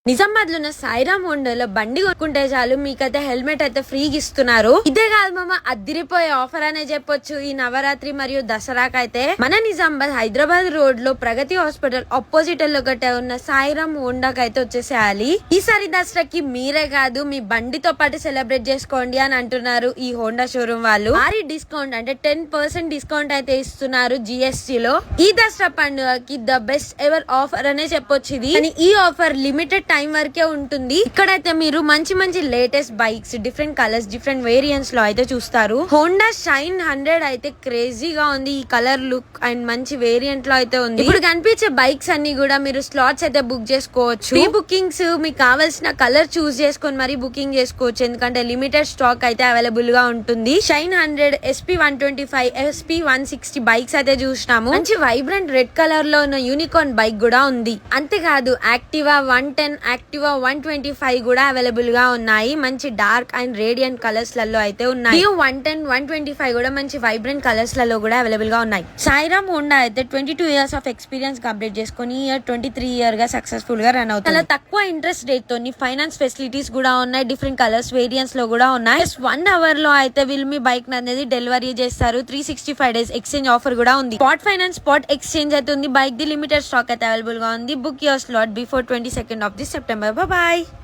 నిజామాబాద్ లో ఉన్న సాయిరామ్ హోండాలో బండి కొనుక్కుంటే చాలు మీకైతే హెల్మెట్ అయితే ఫ్రీగా ఇస్తున్నారు. ఇదే కాదు మామ, అదిరిపోయే ఆఫర్ అనే చెప్పొచ్చు. ఈ నవరాత్రి మరియు దసరాకైతే మన నిజామాబాద్ హైదరాబాద్ రోడ్ లో ప్రగతి హాస్పిటల్ ఆపోజిట్ లో ఒకటే ఉన్న సాయిరామ్ హోండాకి అయితే వచ్చేసేయాలి. ఈసారి దసరాకి మీరే కాదు మీ బండితో పాటు సెలబ్రేట్ చేసుకోండి అని అంటున్నారు ఈ హోండా షోరూమ్ వాళ్ళు. భారీ డిస్కౌంట్ అంటే 10% డిస్కౌంట్ అయితే ఇస్తున్నారు జిఎస్టీ లో. ఈ దసరా పండుగకి ద బెస్ట్ ఎవర్ ఆఫర్ అనే చెప్పొచ్చు ఇది. కానీ ఈ ఆఫర్ లిమిటెడ్ టైం వరకే ఉంటుంది. ఇక్కడైతే మీరు మంచి మంచి latest bikes, different colours, different variants లో అయితే చూస్తారు. హోండా షైన్ 100 అయితే క్రేజీగా ఉంది. ఈ కలర్ లుక్ అండ్ మంచి వేరియంట్ లో అయితే ఉంది. ఇప్పుడు కనిపించే బైక్స్ అన్ని కూడా మీరు స్లాట్స్ అయితే బుక్ చేసుకోవచ్చు. ప్రీ బుకింగ్స్ మీకు కావాల్సిన కలర్ చూస్ చేసుకొని మరి బుకింగ్ చేసుకోవచ్చు. ఎందుకంటే లిమిటెడ్ స్టాక్ అయితే అవైలబుల్ గా ఉంటుంది. షైన్ 100, SP 125, SP 160 బైక్స్ అయితే చూసినాము. మంచి వైబ్రెంట్ రెడ్ కలర్ లో ఉన్న యూనికార్న్ బైక్ కూడా ఉంది. అంతేకాదు యాక్టివా 110, యాక్టివా 125 కూడా అవైలబుల్ గా ఉన్నాయి. మంచి డార్క్ అండ్ రేడియంట్ కలర్స్ లలో అయితే ఉన్నాయి. 110, 125 కూడా మంచి వైబ్రెంట్ కలర్స్ లలో కూడా అవైలబుల్ గా ఉన్నాయి. సాయిరామ్ హోండా అయితే 22 years ఆఫ్ ఎక్స్పీరియన్స్ కంప్లీట్ చేసుకుని 23 year గా సక్సెస్ఫుల్ గా రన్ అవుతుంది. చాలా తక్కువ ఇంట్రెస్ట్ రేట్ తోని ఫైనాన్స్ ఫెసిలిటీస్ కూడా ఉన్నాయి. డిఫరెంట్ కలర్స్ వేరియంట్స్ లో కూడా ఉన్నాయి. 1 hour లో అయితే వీళ్ళు మీ బైక్ అనేది డెలివరీ చేస్తారు. 365 days ఎక్స్చేంజ్ ఆఫర్ కూడా ఉంది. స్పాట్ ఫైనాన్స్, స్పాట్ ఎక్స్చేంజ్ అయితే ఉంది. బైక్ ది లిమిటెడ్ స్టాక్ అయితే అవైలబుల్ గా ఉంది. Book your slot before 22nd of this September. Bye bye.